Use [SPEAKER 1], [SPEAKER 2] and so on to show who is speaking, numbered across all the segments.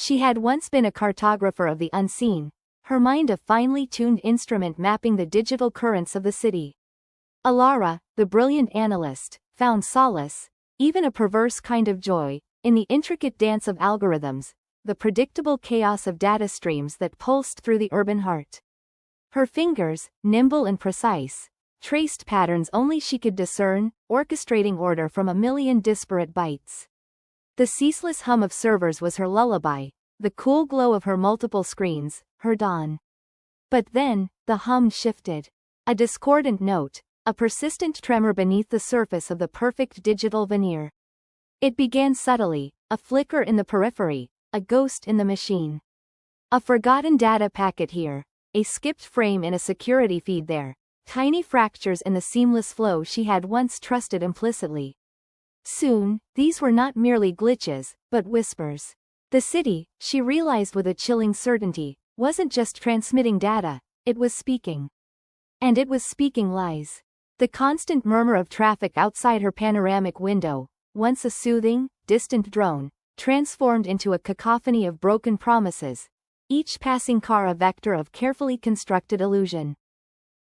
[SPEAKER 1] She had once been a cartographer of the unseen, her mind a finely tuned instrument mapping the digital currents of the city. Elara, the brilliant analyst, found solace, even a perverse kind of joy, in the intricate dance of algorithms, the predictable chaos of data streams that pulsed through the urban heart. Her fingers, nimble and precise, traced patterns only she could discern, orchestrating order from a million disparate bytes. The ceaseless hum of servers was her lullaby, the cool glow of her multiple screens, her dawn. But then, the hum shifted. A discordant note, a persistent tremor beneath the surface of the perfect digital veneer. It began subtly, a flicker in the periphery, a ghost in the machine. A forgotten data packet here, a skipped frame in a security feed there, tiny fractures in the seamless flow she had once trusted implicitly. Soon, these were not merely glitches, but whispers. The city, she realized with a chilling certainty, wasn't just transmitting data, it was speaking. And it was speaking lies. The constant murmur of traffic outside her panoramic window, once a soothing, distant drone, transformed into a cacophony of broken promises, each passing car a vector of carefully constructed illusion.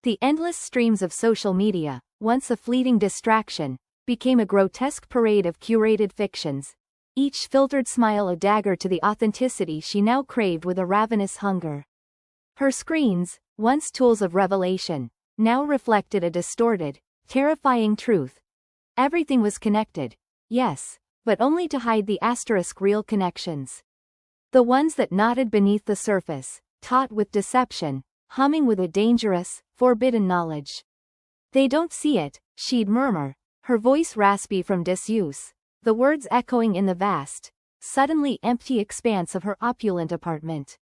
[SPEAKER 1] The endless streams of social media, once a fleeting distraction, became a grotesque parade of curated fictions, each filtered smile a dagger to the authenticity she now craved with a ravenous hunger. Her screens, once tools of revelation, now reflected a distorted, terrifying truth. Everything was connected, yes, but only to hide the asterisk real connections. The ones that knotted beneath the surface, taut with deception, humming with a dangerous, forbidden knowledge. They don't see it, she'd murmur, her voice raspy from disuse, the words echoing in the vast, suddenly empty expanse of her opulent apartment.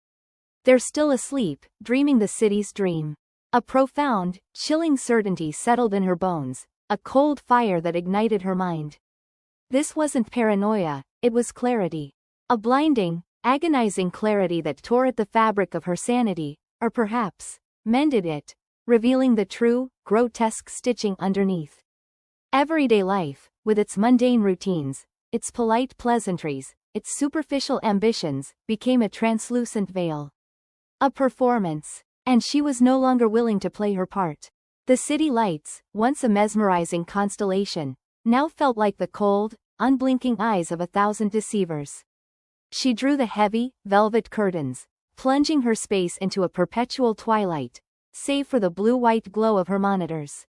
[SPEAKER 1] They're still asleep, dreaming the city's dream. A profound, chilling certainty settled in her bones, a cold fire that ignited her mind. This wasn't paranoia, it was clarity. A blinding, agonizing clarity that tore at the fabric of her sanity, or perhaps, mended it, revealing the true, grotesque stitching underneath. Everyday life, with its mundane routines, its polite pleasantries, its superficial ambitions, became a translucent veil. A performance. And she was no longer willing to play her part. The city lights, once a mesmerizing constellation, now felt like the cold, unblinking eyes of 1,000 deceivers. She drew the heavy, velvet curtains, plunging her space into a perpetual twilight, save for the blue-white glow of her monitors.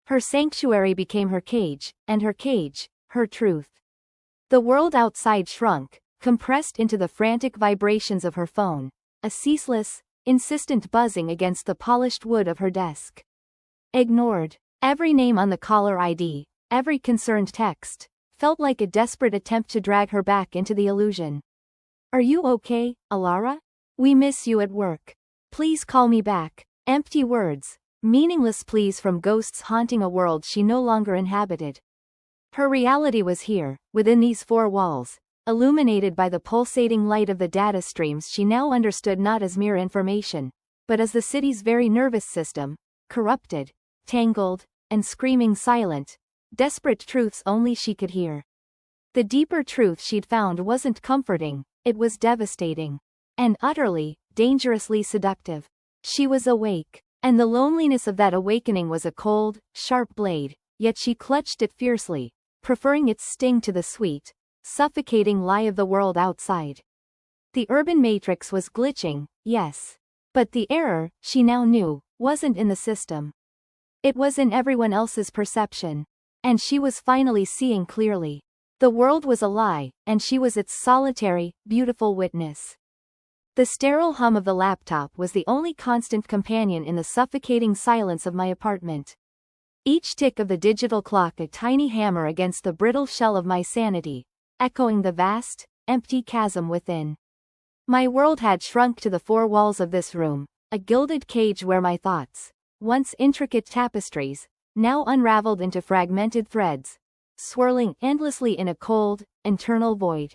[SPEAKER 1] Her sanctuary became her cage, and her cage, her truth. The world outside shrunk, compressed into the frantic vibrations of her phone, a ceaseless, insistent buzzing against the polished wood of her desk. Ignored. Every name on the caller ID, every concerned text, felt like a desperate attempt to drag her back into the illusion. "Are you okay, Elara? We miss you at work. Please call me back." Empty words, meaningless pleas from ghosts haunting a world she no longer inhabited. Her reality was here, within these four walls, illuminated by the pulsating light of the data streams she now understood not as mere information, but as the city's very nervous system, corrupted, tangled, and screaming silent, desperate truths only she could hear. The deeper truth she'd found wasn't comforting, it was devastating. And utterly, dangerously seductive. She was awake, and the loneliness of that awakening was a cold, sharp blade, yet she clutched it fiercely, preferring its sting to the sweet, suffocating lie of the world outside. The urban matrix was glitching, yes. But the error, she now knew, wasn't in the system. It was in everyone else's perception. And she was finally seeing clearly. The world was a lie, and she was its solitary, beautiful witness. The sterile hum of the laptop was the only constant companion in the suffocating silence of my apartment. Each tick of the digital clock a tiny hammer against the brittle shell of my sanity, echoing the vast, empty chasm within. My world had shrunk to the four walls of this room, a gilded cage where my thoughts, once intricate tapestries, now unraveled into fragmented threads, swirling endlessly in a cold, internal void.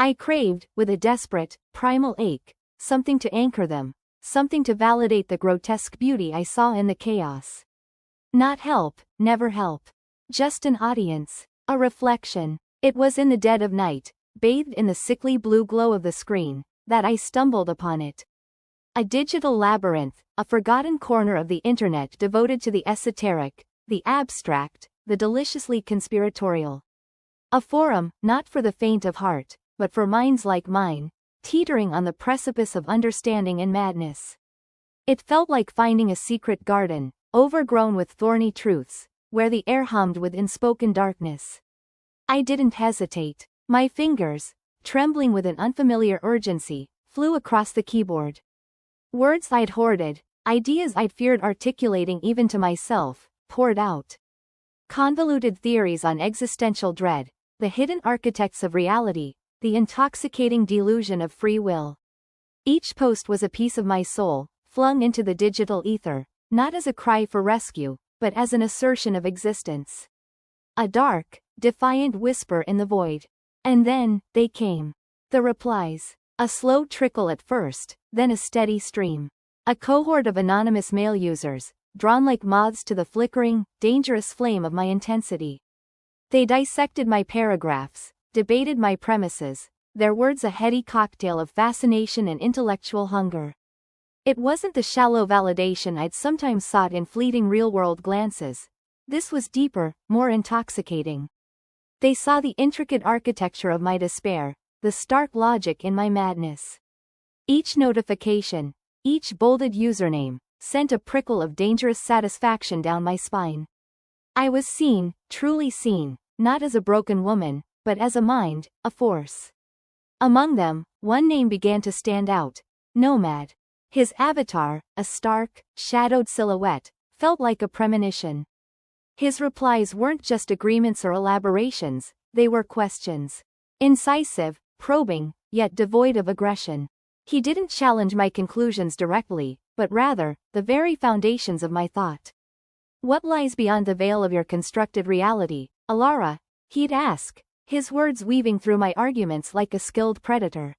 [SPEAKER 1] I craved, with a desperate, primal ache, something to anchor them, something to validate the grotesque beauty I saw in the chaos. Not help, never help. Just an audience, a reflection. It was in the dead of night, bathed in the sickly blue glow of the screen, that I stumbled upon it. A digital labyrinth, a forgotten corner of the internet devoted to the esoteric, the abstract, the deliciously conspiratorial. A forum, not for the faint of heart, but for minds like mine, teetering on the precipice of understanding and madness. It felt like finding a secret garden, overgrown with thorny truths, where the air hummed with unspoken darkness. I didn't hesitate. My fingers, trembling with an unfamiliar urgency, flew across the keyboard. Words I'd hoarded, ideas I'd feared articulating even to myself, poured out. Convoluted theories on existential dread, the hidden architects of reality, the intoxicating delusion of free will. Each post was a piece of my soul, flung into the digital ether, not as a cry for rescue, but as an assertion of existence. A dark, defiant whisper in the void. And then, they came. The replies. A slow trickle at first, then a steady stream. A cohort of anonymous mail users, drawn like moths to the flickering, dangerous flame of my intensity. They dissected my paragraphs, debated my premises, their words a heady cocktail of fascination and intellectual hunger. It wasn't the shallow validation I'd sometimes sought in fleeting real-world glances. This was deeper, more intoxicating. They saw the intricate architecture of my despair, the stark logic in my madness. Each notification, each bolded username, sent a prickle of dangerous satisfaction down my spine. I was seen, truly seen, not as a broken woman, but as a mind, a force. Among them, one name began to stand out: Nomad. His avatar, a stark, shadowed silhouette, felt like a premonition. His replies weren't just agreements or elaborations, they were questions. Incisive, probing, yet devoid of aggression. He didn't challenge my conclusions directly, but rather, the very foundations of my thought. What lies beyond the veil of your constructed reality, Elara? He'd ask, his words weaving through my arguments like a skilled predator.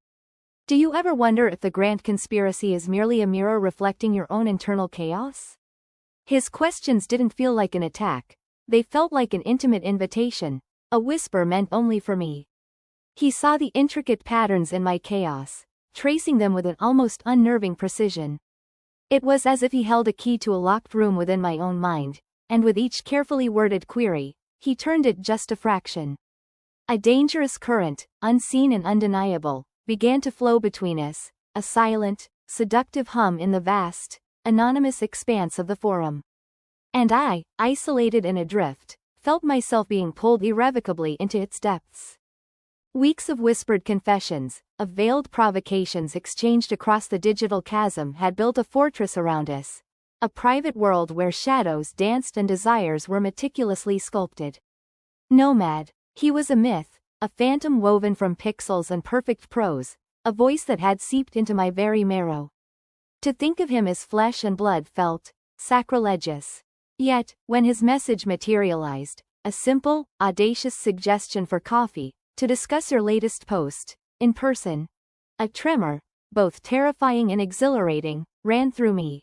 [SPEAKER 1] Do you ever wonder if the grand conspiracy is merely a mirror reflecting your own internal chaos? His questions didn't feel like an attack, they felt like an intimate invitation, a whisper meant only for me. He saw the intricate patterns in my chaos, tracing them with an almost unnerving precision. It was as if he held a key to a locked room within my own mind, and with each carefully worded query, he turned it just a fraction. A dangerous current, unseen and undeniable, began to flow between us, a silent, seductive hum in the vast, anonymous expanse of the forum. And I, isolated and adrift, felt myself being pulled irrevocably into its depths. Weeks of whispered confessions, of veiled provocations exchanged across the digital chasm had built a fortress around us, a private world where shadows danced and desires were meticulously sculpted. Nomad. He was a myth, a phantom woven from pixels and perfect prose, a voice that had seeped into my very marrow. To think of him as flesh and blood felt sacrilegious. Yet, when his message materialized, a simple, audacious suggestion for coffee, to discuss your latest post, in person, a tremor, both terrifying and exhilarating, ran through me.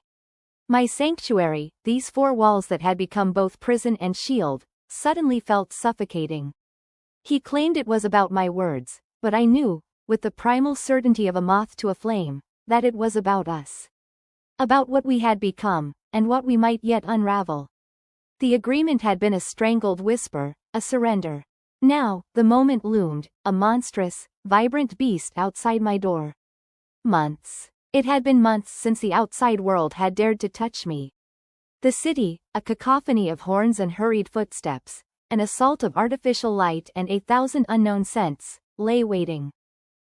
[SPEAKER 1] My sanctuary, these four walls that had become both prison and shield, suddenly felt suffocating. He claimed it was about my words, but I knew, with the primal certainty of a moth to a flame, that it was about us. About what we had become, and what we might yet unravel. The agreement had been a strangled whisper, a surrender. Now, the moment loomed, a monstrous, vibrant beast outside my door. Months. It had been months since the outside world had dared to touch me. The city, a cacophony of horns and hurried footsteps, an assault of artificial light and 1,000 unknown scents, lay waiting.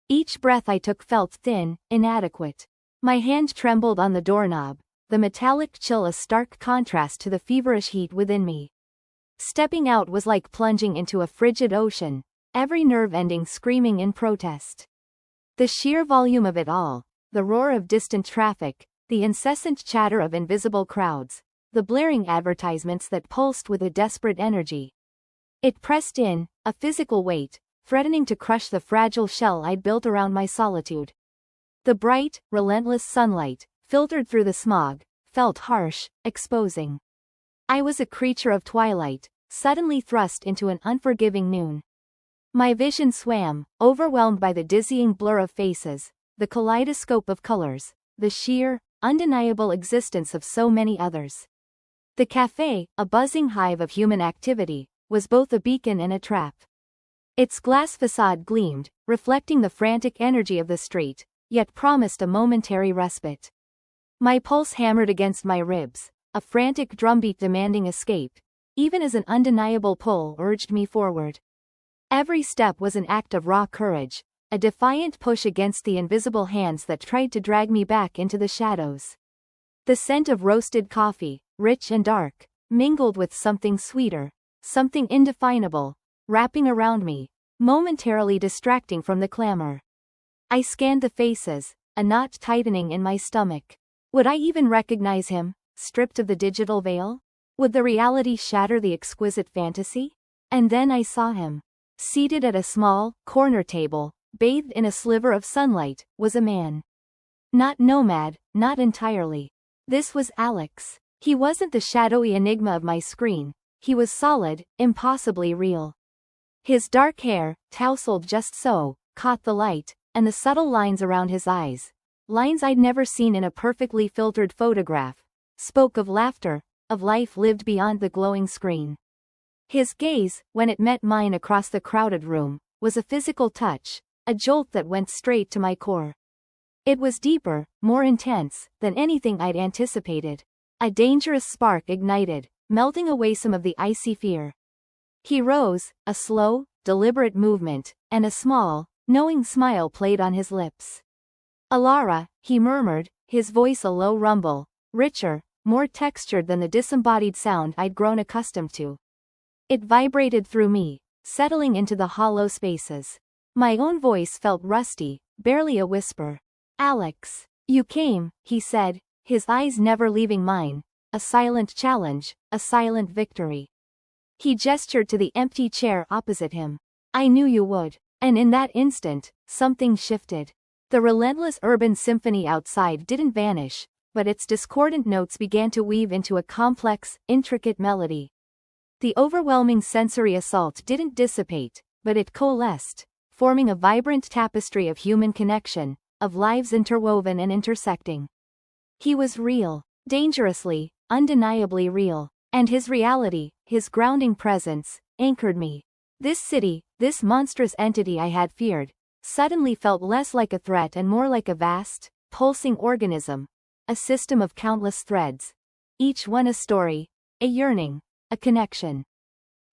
[SPEAKER 1] Each breath I took felt thin, inadequate. My hand trembled on the doorknob, the metallic chill a stark contrast to the feverish heat within me. Stepping out was like plunging into a frigid ocean, every nerve ending screaming in protest. The sheer volume of it all, the roar of distant traffic, the incessant chatter of invisible crowds, the blaring advertisements that pulsed with a desperate energy. It pressed in, a physical weight, threatening to crush the fragile shell I'd built around my solitude. The bright, relentless sunlight, filtered through the smog, felt harsh, exposing. I was a creature of twilight, suddenly thrust into an unforgiving noon. My vision swam, overwhelmed by the dizzying blur of faces, the kaleidoscope of colors, the sheer, undeniable existence of so many others. The cafe, a buzzing hive of human activity, was both a beacon and a trap. Its glass facade gleamed, reflecting the frantic energy of the street, yet promised a momentary respite. My pulse hammered against my ribs, a frantic drumbeat demanding escape, even as an undeniable pull urged me forward. Every step was an act of raw courage, a defiant push against the invisible hands that tried to drag me back into the shadows. The scent of roasted coffee, rich and dark, mingled with something sweeter, something indefinable, wrapping around me, momentarily distracting from the clamor. I scanned the faces, a knot tightening in my stomach. Would I even recognize him, stripped of the digital veil? Would the reality shatter the exquisite fantasy? And then I saw him. Seated at a small, corner table, bathed in a sliver of sunlight, was a man. Not Nomad, not entirely. This was Alex. He wasn't the shadowy enigma of my screen, he was solid, impossibly real. His dark hair, tousled just so, caught the light, and the subtle lines around his eyes, lines I'd never seen in a perfectly filtered photograph, spoke of laughter, of life lived beyond the glowing screen. His gaze, when it met mine across the crowded room, was a physical touch, a jolt that went straight to my core. It was deeper, more intense, than anything I'd anticipated. A dangerous spark ignited, melting away some of the icy fear. He rose, a slow, deliberate movement, and a small, knowing smile played on his lips. "Elara," he murmured, his voice a low rumble, richer, more textured than the disembodied sound I'd grown accustomed to. It vibrated through me, settling into the hollow spaces. My own voice felt rusty, barely a whisper. "Alex, you came," he said, his eyes never leaving mine, a silent challenge, a silent victory. He gestured to the empty chair opposite him. "I knew you would." And in that instant, something shifted. The relentless urban symphony outside didn't vanish, but its discordant notes began to weave into a complex, intricate melody. The overwhelming sensory assault didn't dissipate, but it coalesced, forming a vibrant tapestry of human connection, of lives interwoven and intersecting. He was real, dangerously, undeniably real, and his reality, his grounding presence, anchored me. This city, this monstrous entity I had feared, suddenly felt less like a threat and more like a vast, pulsing organism, a system of countless threads, each one a story, a yearning, a connection.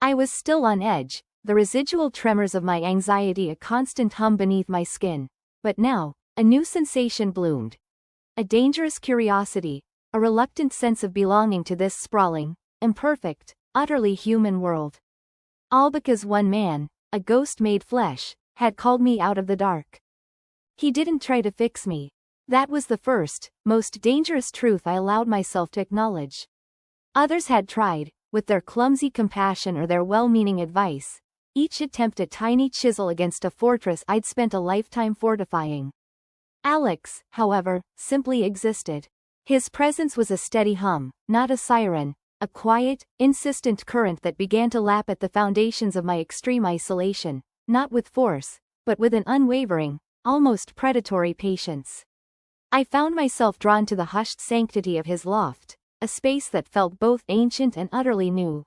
[SPEAKER 1] I was still on edge, the residual tremors of my anxiety a constant hum beneath my skin, but now, a new sensation bloomed. A dangerous curiosity, a reluctant sense of belonging to this sprawling, imperfect, utterly human world. All because one man, a ghost made flesh, had called me out of the dark. He didn't try to fix me. That was the first, most dangerous truth I allowed myself to acknowledge. Others had tried, with their clumsy compassion or their well-meaning advice, each attempt a tiny chisel against a fortress I'd spent a lifetime fortifying. Alex, however, simply existed. His presence was a steady hum, not a siren, a quiet, insistent current that began to lap at the foundations of my extreme isolation, not with force, but with an unwavering, almost predatory patience. I found myself drawn to the hushed sanctity of his loft, a space that felt both ancient and utterly new.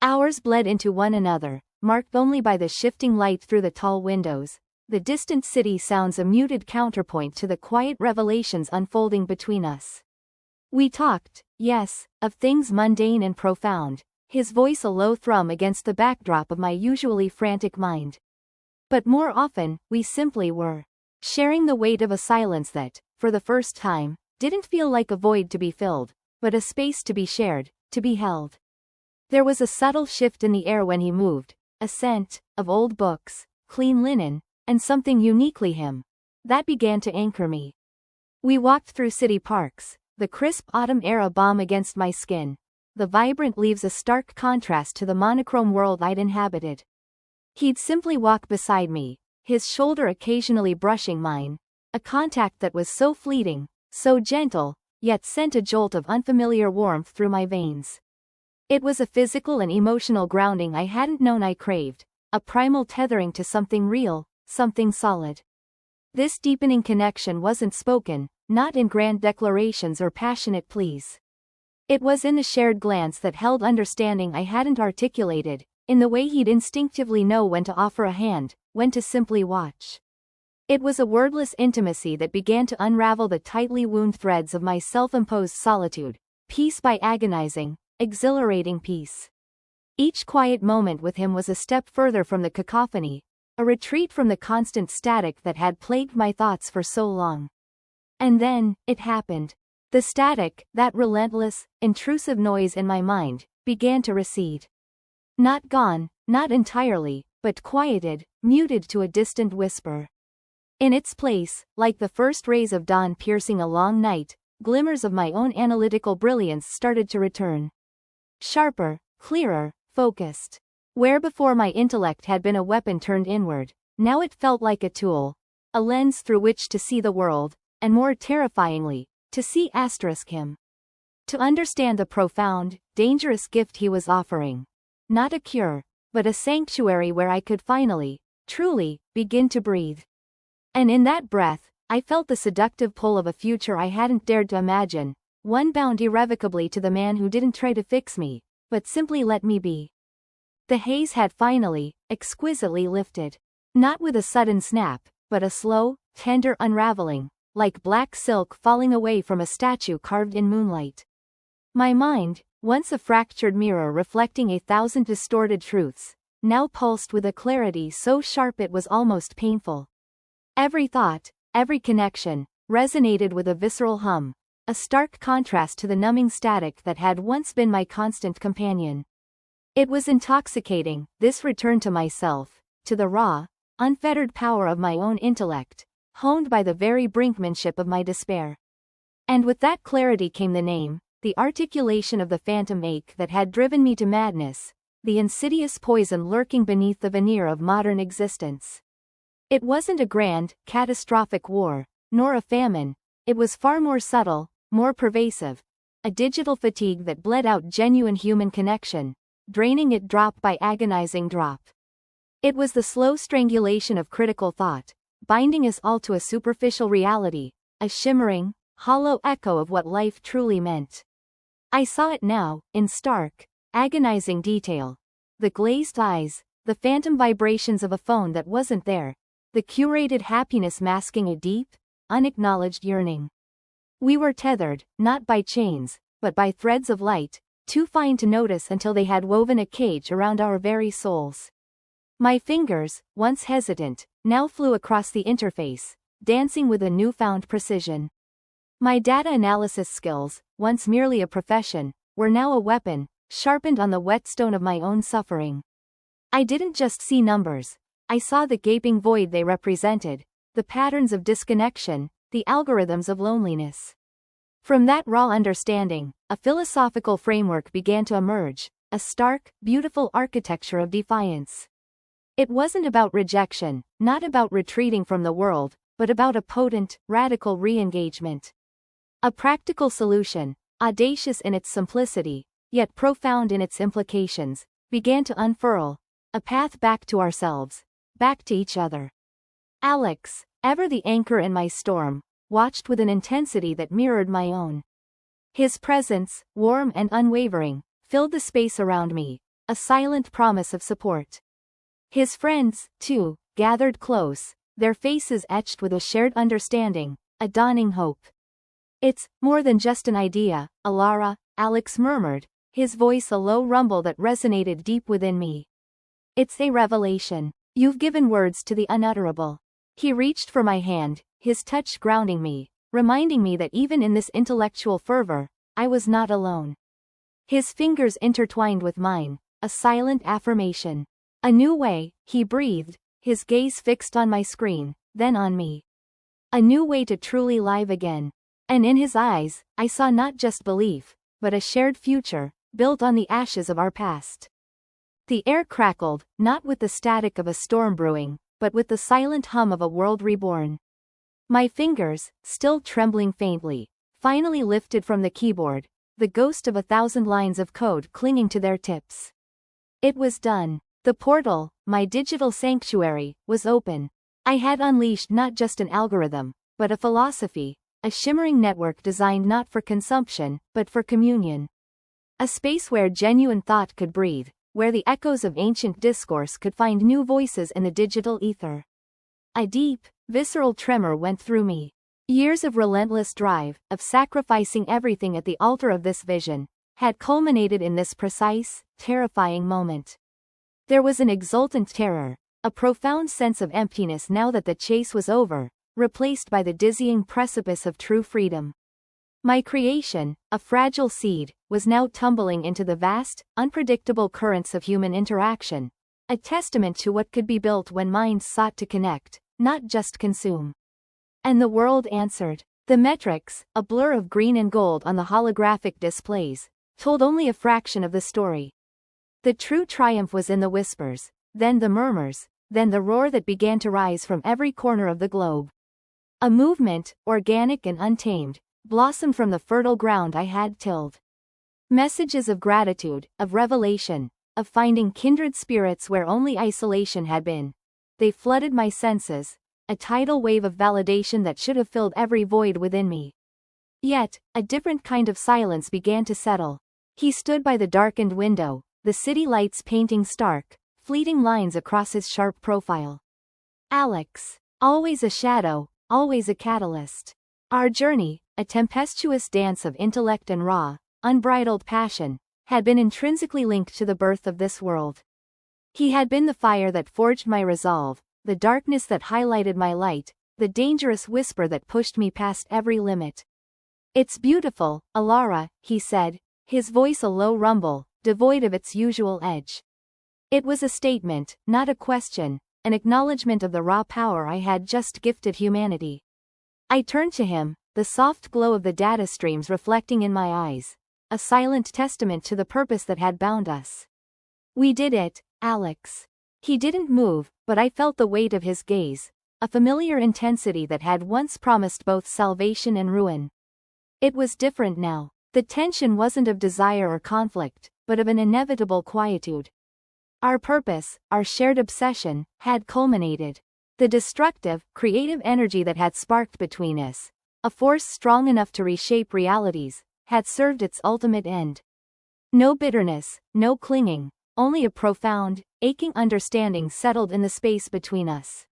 [SPEAKER 1] Hours bled into one another, marked only by the shifting light through the tall windows, the distant city sounds a muted counterpoint to the quiet revelations unfolding between us. We talked, yes, of things mundane and profound, his voice a low thrum against the backdrop of my usually frantic mind. But more often, we simply were sharing the weight of a silence that, for the first time, didn't feel like a void to be filled, but a space to be shared, to be held. There was a subtle shift in the air when he moved, a scent, of old books, clean linen, and something uniquely him, that began to anchor me. We walked through city parks, the crisp autumn air a balm against my skin, the vibrant leaves a stark contrast to the monochrome world I'd inhabited. He'd simply walk beside me, his shoulder occasionally brushing mine, a contact that was so fleeting, so gentle, yet sent a jolt of unfamiliar warmth through my veins. It was a physical and emotional grounding I hadn't known I craved, a primal tethering to something real, something solid. This deepening connection wasn't spoken, not in grand declarations or passionate pleas. It was in the shared glance that held understanding I hadn't articulated, in the way he'd instinctively know when to offer a hand, when to simply watch. It was a wordless intimacy that began to unravel the tightly wound threads of my self-imposed solitude, piece by agonizing, exhilarating piece. Each quiet moment with him was a step further from the cacophony, a retreat from the constant static that had plagued my thoughts for so long. And then, it happened. The static, that relentless, intrusive noise in my mind, began to recede. Not gone, not entirely, but quieted, muted to a distant whisper. In its place, like the first rays of dawn piercing a long night, glimmers of my own analytical brilliance started to return. Sharper, clearer, focused. Where before my intellect had been a weapon turned inward, now it felt like a tool, a lens through which to see the world, and more terrifyingly, to see him. To understand the profound, dangerous gift he was offering. Not a cure, but a sanctuary where I could finally, truly, begin to breathe. And in that breath, I felt the seductive pull of a future I hadn't dared to imagine, one bound irrevocably to the man who didn't try to fix me, but simply let me be. The haze had finally, exquisitely lifted. Not with a sudden snap, but a slow, tender unraveling, like black silk falling away from a statue carved in moonlight. My mind, once a fractured mirror reflecting 1,000 distorted truths, now pulsed with a clarity so sharp it was almost painful. Every thought, every connection, resonated with a visceral hum, a stark contrast to the numbing static that had once been my constant companion. It was intoxicating, this return to myself, to the raw, unfettered power of my own intellect, honed by the very brinkmanship of my despair. And with that clarity came the name, the articulation of the phantom ache that had driven me to madness, the insidious poison lurking beneath the veneer of modern existence. It wasn't a grand, catastrophic war, nor a famine, it was far more subtle, more pervasive, a digital fatigue that bled out genuine human connection, draining it drop by agonizing drop. It was the slow strangulation of critical thought, binding us all to a superficial reality, a shimmering, hollow echo of what life truly meant. I saw it now, in stark, agonizing detail. The glazed eyes, the phantom vibrations of a phone that wasn't there, the curated happiness masking a deep, unacknowledged yearning. We were tethered, not by chains, but by threads of light, too fine to notice until they had woven a cage around our very souls. My fingers, once hesitant, now flew across the interface, dancing with a newfound precision. My data analysis skills, once merely a profession, were now a weapon, sharpened on the whetstone of my own suffering. I didn't just see numbers, I saw the gaping void they represented, the patterns of disconnection, the algorithms of loneliness. From that raw understanding, a philosophical framework began to emerge, a stark, beautiful architecture of defiance. It wasn't about rejection, not about retreating from the world, but about a potent, radical re-engagement. A practical solution, audacious in its simplicity, yet profound in its implications, began to unfurl, a path back to ourselves, back to each other. Alex, ever the anchor in my storm, watched with an intensity that mirrored my own. His presence, warm and unwavering, filled the space around me, a silent promise of support. His friends, too, gathered close, their faces etched with a shared understanding, a dawning hope. "It's more than just an idea, Elara," Alex murmured, his voice a low rumble that resonated deep within me. "It's a revelation. You've given words to the unutterable." He reached for my hand, his touch grounding me, reminding me that even in this intellectual fervor, I was not alone. His fingers intertwined with mine, a silent affirmation. "A new way," he breathed, his gaze fixed on my screen, then on me. "A new way to truly live again." And in his eyes, I saw not just belief, but a shared future, built on the ashes of our past. The air crackled, not with the static of a storm brewing, but with the silent hum of a world reborn. My fingers, still trembling faintly, finally lifted from the keyboard, the ghost of 1,000 lines of code clinging to their tips. It was done. The portal, my digital sanctuary, was open. I had unleashed not just an algorithm, but a philosophy, a shimmering network designed not for consumption, but for communion. A space where genuine thought could breathe, where the echoes of ancient discourse could find new voices in the digital ether. A deep, visceral tremor went through me. Years of relentless drive, of sacrificing everything at the altar of this vision, had culminated in this precise, terrifying moment. There was an exultant terror, a profound sense of emptiness now that the chase was over, replaced by the dizzying precipice of true freedom. My creation, a fragile seed, was now tumbling into the vast, unpredictable currents of human interaction, a testament to what could be built when minds sought to connect, not just consume. And the world answered. The metrics, a blur of green and gold on the holographic displays, told only a fraction of the story. The true triumph was in the whispers, then the murmurs, then the roar that began to rise from every corner of the globe. A movement, organic and untamed, blossomed from the fertile ground I had tilled. Messages of gratitude, of revelation, of finding kindred spirits where only isolation had been. They flooded my senses, a tidal wave of validation that should have filled every void within me. Yet, a different kind of silence began to settle. He stood by the darkened window, the city lights painting stark, fleeting lines across his sharp profile. Alex. Always a shadow, always a catalyst. Our journey, a tempestuous dance of intellect and raw, unbridled passion, had been intrinsically linked to the birth of this world. He had been the fire that forged my resolve, the darkness that highlighted my light, the dangerous whisper that pushed me past every limit. It's beautiful, Elara, he said, his voice a low rumble, devoid of its usual edge. It was a statement, not a question, an acknowledgement of the raw power I had just gifted humanity. I turned to him, the soft glow of the data streams reflecting in my eyes, a silent testament to the purpose that had bound us. We did it, Alex. He didn't move, but I felt the weight of his gaze, a familiar intensity that had once promised both salvation and ruin. It was different now. The tension wasn't of desire or conflict, but of an inevitable quietude. Our purpose, our shared obsession, had culminated. The destructive, creative energy that had sparked between us, a force strong enough to reshape realities, had served its ultimate end. No bitterness, no clinging, only a profound, aching understanding settled in the space between us.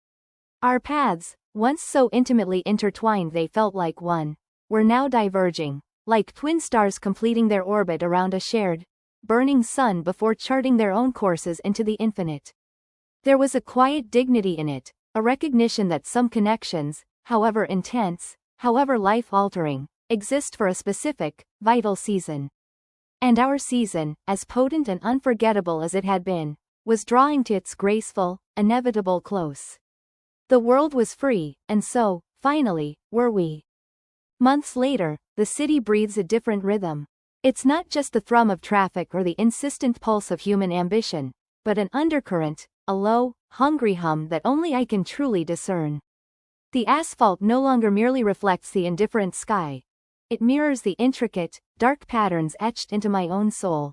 [SPEAKER 1] Our paths, once so intimately intertwined they felt like one, were now diverging, like twin stars completing their orbit around a shared, burning sun before charting their own courses into the infinite. There was a quiet dignity in it, a recognition that some connections, however intense, however life-altering, exist for a specific, vital season. And our season, as potent and unforgettable as it had been, was drawing to its graceful, inevitable close. The world was free, and so, finally, were we. Months later, the city breathes a different rhythm. It's not just the thrum of traffic or the insistent pulse of human ambition, but an undercurrent, a low, hungry hum that only I can truly discern. The asphalt no longer merely reflects the indifferent sky. It mirrors the intricate, dark patterns etched into my own soul.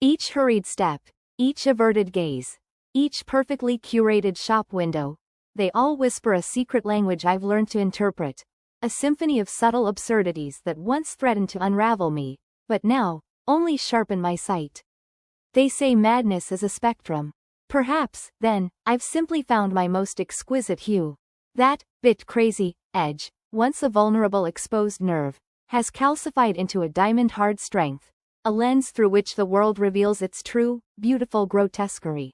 [SPEAKER 1] Each hurried step, each averted gaze, each perfectly curated shop window, they all whisper a secret language I've learned to interpret, a symphony of subtle absurdities that once threatened to unravel me, but now, only sharpen my sight. They say madness is a spectrum. Perhaps, then, I've simply found my most exquisite hue. That, bit crazy, edge, once a vulnerable exposed nerve, has calcified into a diamond-hard strength, a lens through which the world reveals its true, beautiful grotesquerie.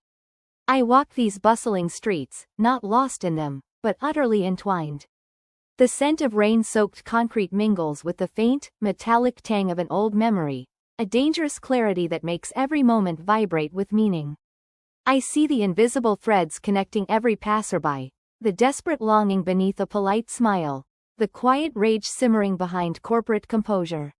[SPEAKER 1] I walk these bustling streets, not lost in them, but utterly entwined. The scent of rain-soaked concrete mingles with the faint, metallic tang of an old memory, a dangerous clarity that makes every moment vibrate with meaning. I see the invisible threads connecting every passerby, the desperate longing beneath a polite smile, the quiet rage simmering behind corporate composure.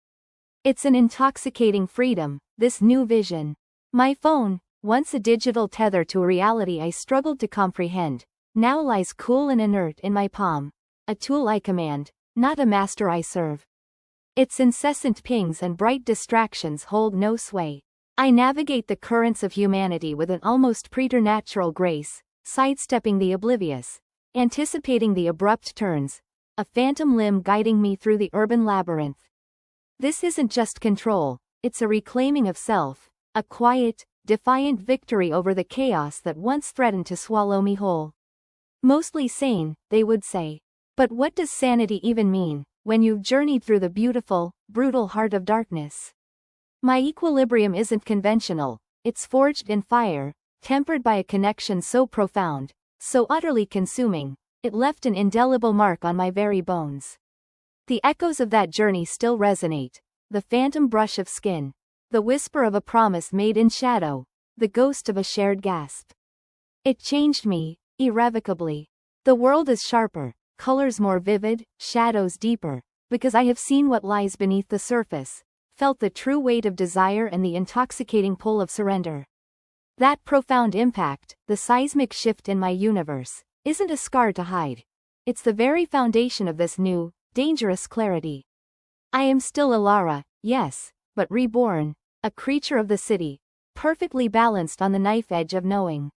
[SPEAKER 1] It's an intoxicating freedom, this new vision. My phone, once a digital tether to a reality I struggled to comprehend, now lies cool and inert in my palm. A tool I command, not a master I serve. Its incessant pings and bright distractions hold no sway. I navigate the currents of humanity with an almost preternatural grace, sidestepping the oblivious, anticipating the abrupt turns, a phantom limb guiding me through the urban labyrinth. This isn't just control, it's a reclaiming of self, a quiet, defiant victory over the chaos that once threatened to swallow me whole. Mostly sane, they would say. But what does sanity even mean, when you've journeyed through the beautiful, brutal heart of darkness? My equilibrium isn't conventional, it's forged in fire, tempered by a connection so profound, so utterly consuming, it left an indelible mark on my very bones. The echoes of that journey still resonate, the phantom brush of skin, the whisper of a promise made in shadow, the ghost of a shared gasp. It changed me, irrevocably. The world is sharper, colors more vivid, shadows deeper, because I have seen what lies beneath the surface, felt the true weight of desire and the intoxicating pull of surrender. That profound impact, the seismic shift in my universe, isn't a scar to hide. It's the very foundation of this new, dangerous clarity. I am still Elara, yes, but reborn, a creature of the city, perfectly balanced on the knife edge of knowing.